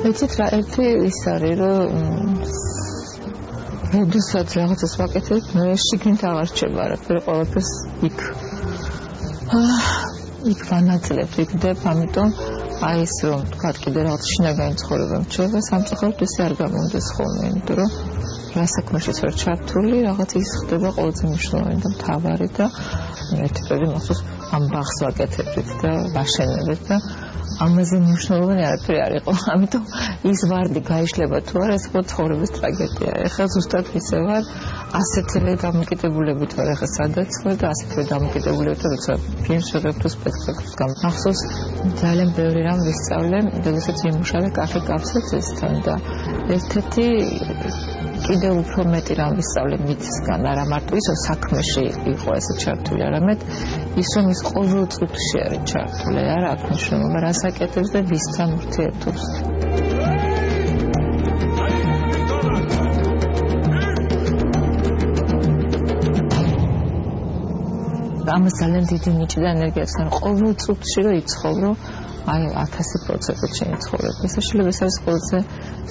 ეცით რა ერთი ის არის რომ როდესაც რაღაცას ვაკეთებ მე შიგნით აღარ რჩება არაფერი ყველაფერს იქ ვანაწილებ იქნებ ამიტომ აი ეს რომ თქვა კიდე რაღაც შინაგანი ცხოვრება მრჩება სამწუხაროდ ესე არ გამომდის ხოლმე იმიტომ რომ რა საქმეშიც ვარ ჩართული რაღაც ის ხდება ყველაზე მნიშვნელოვანი და მთავარი და ერთები მახსოვს ამ ბაღს ვაკეთებთ და ვაშენებთ და ამაზე მნიშვნელოვანი არაფერი არ იყო ამიტომ ის ვარდი გაიშლება თუ არა ეს ცხოვრების ტრაგედია ეხლა ზუსტად ისე ვარ ასეთივე დამოკიდებულებით ვარ ეხლა სადაც ვარ და ასეთივე დამოკიდებულებით როცა ფილმს ვიღებ თუ სპექტაკლს გამახსოვს ძალიან ბევრი რამ ვისწავლე როდესაც ვიმუშავე კაფე კაფსეთესთან და ერთ-ერთი კიდევ უფრო მეტი რამ ვისწავლე მითისგან არა მარტო ის რომ საქმეში იყო ესე ჩართული არამედ ის რომ ის ყოველ წუთში არის ჩართული არა აქვს მნიშვნელობა რას აკეთებს და ვისთან ურთიერთობს ამას ძალიან დიდი ნიჭი და ენერგია აქვს ან ყოველ წუთში რომ იცხოვრო აი 1000%-ით შენი ცხოვრება. ეს შეიძლება ეს არის ყველაზე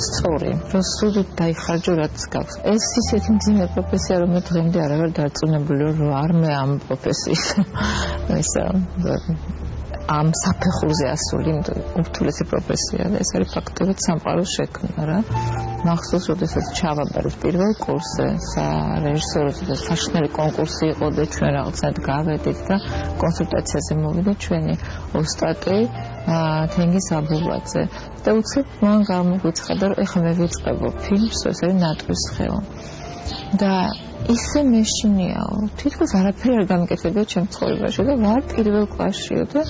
სწორი, რომ სულ დაიხარჯო რაც გაქვს. ეს ისეთი მძიმე პროფესია, რომ მე დღემდე არ ვარ დარწმუნებული, რომ არ მე ამ პროფესიის ეს ამ საფეხურზე ასული, ურთულესი პროფესია და ეს არის ფაქტობრივად სამყაროს შექმნა რა. მახსოვს, როდესაც ჩავაბარეთ პირველ კურსზე, რეჟისორთა და საშინელი კონკურსი იყო და ჩვენ რაღაცნაირად გავედით და კონსულტაციაზე მოვიდა ჩვენი ოსტატი თენგიზ აბულაძე და უცებ მან გამოგვიცხადა, რომ ეხლა მე ვიწყებო ფილმს, ეს არის ნატყვის ხეო. და ისე მეშინიაო, თითქოს არაფერი არ გამიკეთებია ჩემ ცხოვრებაში და ვარ პირველ კლასშიო და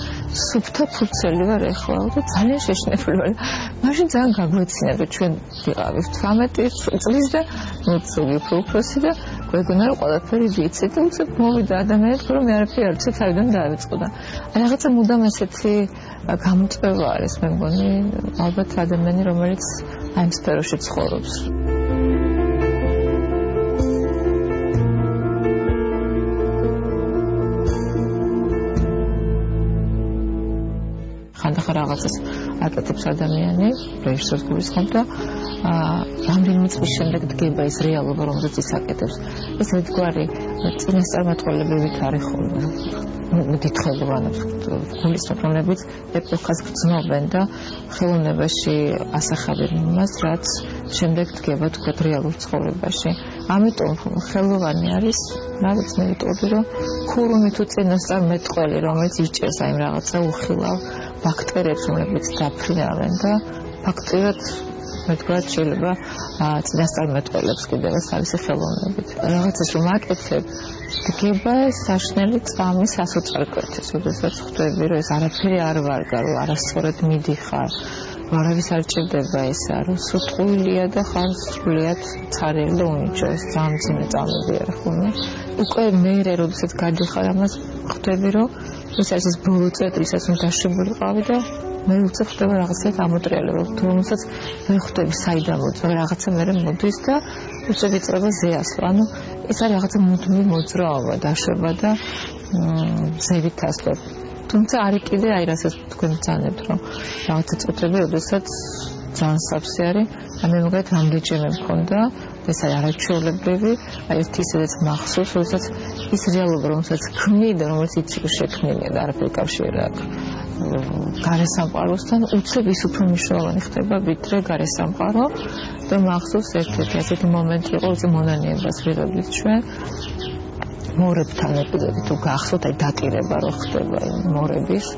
სუფთა ფურცელი ვარ ეხლა და ძალიან შეშინებული ვარ. მაშინ ძალიან გაგვეცინა რომ ჩვენ ვიყავით 18 წლის და მოწვევი უფროსი და გვეგონა რომ ყველაფერი ვიცით და უცებ მოვიდა ადამიანები რომ მე არაფერი არ ვიცი თავიდან დაავიწყო და რაღაცა მუდამ ესეთი გამოწვევა არის მე მგონი ალბათ ადამიანი რომელიც ამ სფეროში ცხოვრობს. ხანდახან რაღაცას აკეთებს ადამიანი, რეჟისორს გულისხმობ და რამდენიმე წლის შემდეგ დგება ეს რეალობა, რომელზეც ის აკეთებს. ეს ერთგვარი წინასწარმეტყველებებით არის ხოლმე. დიდხილოვანებს გულისხმობ, რომლებიც ეპოქას გრძნობენ და ხელოვნებაში ასახავენ იმას, რაც შემდეგ დგება თქვათ რეალურ ცხოვრებაში. ამიტომ ხელოვანი არის, რაღაც მე ვიტყოდი, რომ ქურუმი თუ წინასწარმეტყველი, რომელიც იჭერს აი რაღაცა უხილავ ბაქტერიებს, რომლებიც დაფრინავენ და ფაქტობრივად მეტყვად შეიძლება წინასწარმეტყველებს კიდევ თავისი ხელოვნებით. რაღაცას რომ აკეთებ, დგება საშნელი წამის ასოწარკვეთის, როდესაც ხვდები, რომ ეს არაფერი არ ვარგა, რომ არასწორად მიდიხარ, არავის არ ჭირდება ისა, რომ სუტყუილია და ხარ სრულიად ცარიელი და უნიჭო, ეს ძალიან მძიმე წამები არის ხოლმე. უკვე მერე, როდესაც გადიხარ ამას, ხვდები, რომ ეს არის ეს ბოლო წელი, ისაც უნდა დაშვებულიყავი და მე უცებ ხდება რაღაცა ამოტრიალება, რომელსაც მე ხვდები საიდან მოწვა, რაღაცა მე მოდის და უცებ იწყება ზეასვა. ანუ ეს არის რაღაცა მუდმივი მოძრაობა, დაშვება და ზევით ასლებ. თუმცა არის კიდე აი რასაც თქვენ ბრძანებთ, რომ რაღაცა წუთები, როდესაც ძალიან სავსე არის, მე მოგეთ რამდენჯერმე მქონდა, ეს არის არაჩვეულებრივი, აი ერთი ისედაც მახსოვს, როდესაც ის რეალობა, რომელსაც ქმნი და რომელიც იცი შექმნილია და არაფერი კავშირი არ აქვს გარე სამყაროსთან, უცებ ის უფრო მნიშვნელოვანი ხდება, ვიდრე გარე სამყარო და მახსოვს ერთ-ერთი ასეთი მომენტი იყო, როცა მონანიებას ვიღებდით ჩვენ მორებთან ეპიზოდი თუ გახსოვთ აი დატირება რო ხდება მორების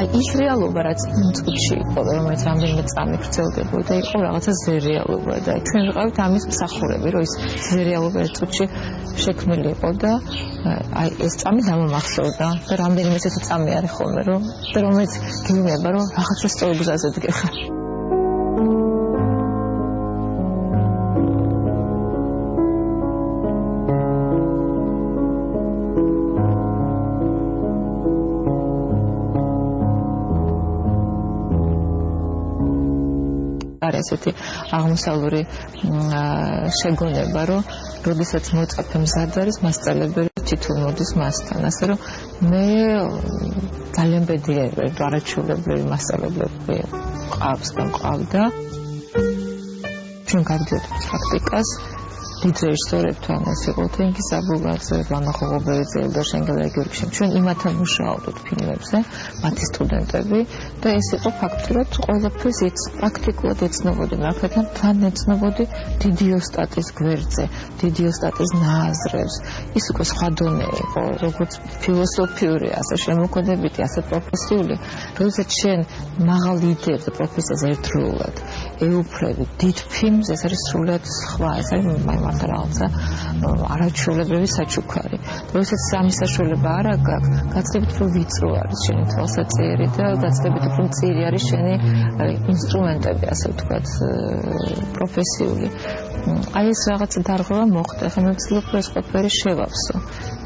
აი ის რეალობა რაც იმ წუთში იყო რომელიც რამდენიმე წამი გრძელდებოდა იყო რაღაცა ზერეალობა და ჩვენ ვიყავით ამის მსახურები რომ ის ზერეალობა ერთ წუთში შექმნილი იყო და აი ეს წამი დამამახსოვრდა და რამდენიმე ესეთი წამი არის ხოლმე რომ და რომელიც გიუნება რომ რაღაცა სწორ გზაზე დგეხარ ესეთი აღმოსავლური შეგონება, რომ როდესაც მოწაფე მზად არის, მასწავლებელი თვითონ მოდის მასთან. ასე რომ მე ძალიან ბედნიერი ვარ, არაჩვეულებრივი მასწავლებლები მყავს და მყავდა. ჩვენ გავდიოდით პრაქტიკას დიდ რეჟისორებთან, ეს იყო თენგიზ აბულაძე, ლანა ხოღობერიძე, ელდარ შენგელაი-გიორგიშვილი. ჩვენ იმათთან მუშაობდით ფილმებზე, მათი სტუდენტები და ეს იყო ფაქტურად ყველაფერს პრაქტიკულად ეცნობოდი, მაგრამ თან ეცნობოდი დიდი ოსტატის გვერდზე, დიდი ოსტატის ნააზრევს. ის უკვე სხვა დონე იყო, როგორც ფილოსოფიური, ასე შემოქმედებითი, ასე პროფესიული. როდესაც შენ მაღალ იდეებს და პროფესიას ერთდროულად ეუფლები დიდ ფილმს, ეს არის სრულად სხვა, ეს არის მართლა რაღაცა არაჩვეულებრივი საჩუქარი. როდესაც სამი საშუალება არ აქვს, გაცდებით რომ ვიწრო არის შენი თვალსაჩინო და გაცდებით რომ მწირი არის შენი ინსტრუმენტები, ასე ვთქვათ, პროფესიული. აი ეს რაღაცა დარღვევა მოხდა, ხა მე ვცდილობ ეს ყველაფერი შევავსო.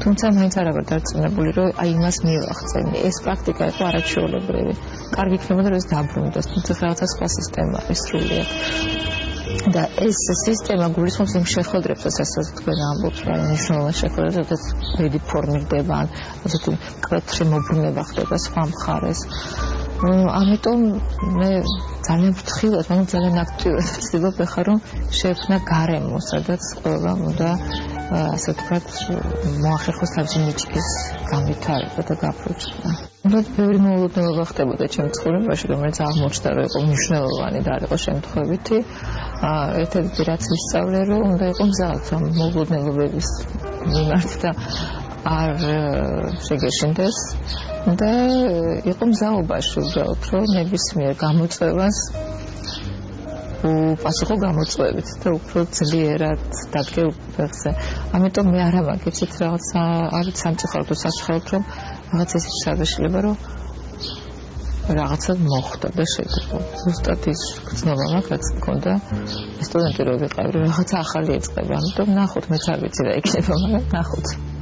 თუმცა მაინც არ ვარ დარწმუნებული, რომ აი იმას მივახცენი. ეს პრაქტიკა იყო არაჩვეულებრივი. კარგი იქნებოდა რომ ეს დაბრუნდეს, თუმცა რაღაცა სხვა სისტემა არის სრულიად. და ეს სისტემა გულისხმობს იმ შეხვედრებს, რასაც თქვენ ამბობთ, რა მნიშვნელოვანი შეხვედრები, სადაც ბედი ფორმირდება, ან ესეთი მკვეთრი მოbrunება ხდება სხვა მხარეს. ამიტომ მე ძალიან ფრთხილად, მაგრამ ძალიან აქტიურად ვცდილობ ახლა რომ შევქმნა გარემო, სადაც ყველამ უნდა ასე ვთქვათ, მოახერხოს თავისი ნიჭის განვითარება და გაფროჩება. უბრალოდ ბევრი მოულოდნელობა ხდებოდა ჩემ ცხოვრებაში, რომელიც აღმოჩნდა, რომ იყო მნიშვნელოვანი და არ იყო შემთხვევითი. ერთ-ერთი რაც ვისწავლე, რომ უნდა იყო მზად ამ მოულოდნელობების მიმართ და არ შეგეშინდეს და იყო მზაობაში უბრალოდ, რომ ნებისმიერ გამოწვევას უპასუხო გამოწვევით და უფრო ძლიერად დადგე უფეხზე. ამიტომ მე არა მაგიცით რაღაც არის სამწუხაროდ თუ საჩუქრად, რომ რაღაც ისეთი შეგეშლება, რომ რაღაცა მოხდა და შეგება. ზუსტად ის გრძნობა მაქვს, რაც მქონდა სტუდენტი რო ვიყავი, რაღაცა ახალი ეწყება. ამიტომ ნახოთ, მეც არ ვიცი რა იქნება, მაგრამ ნახოთ.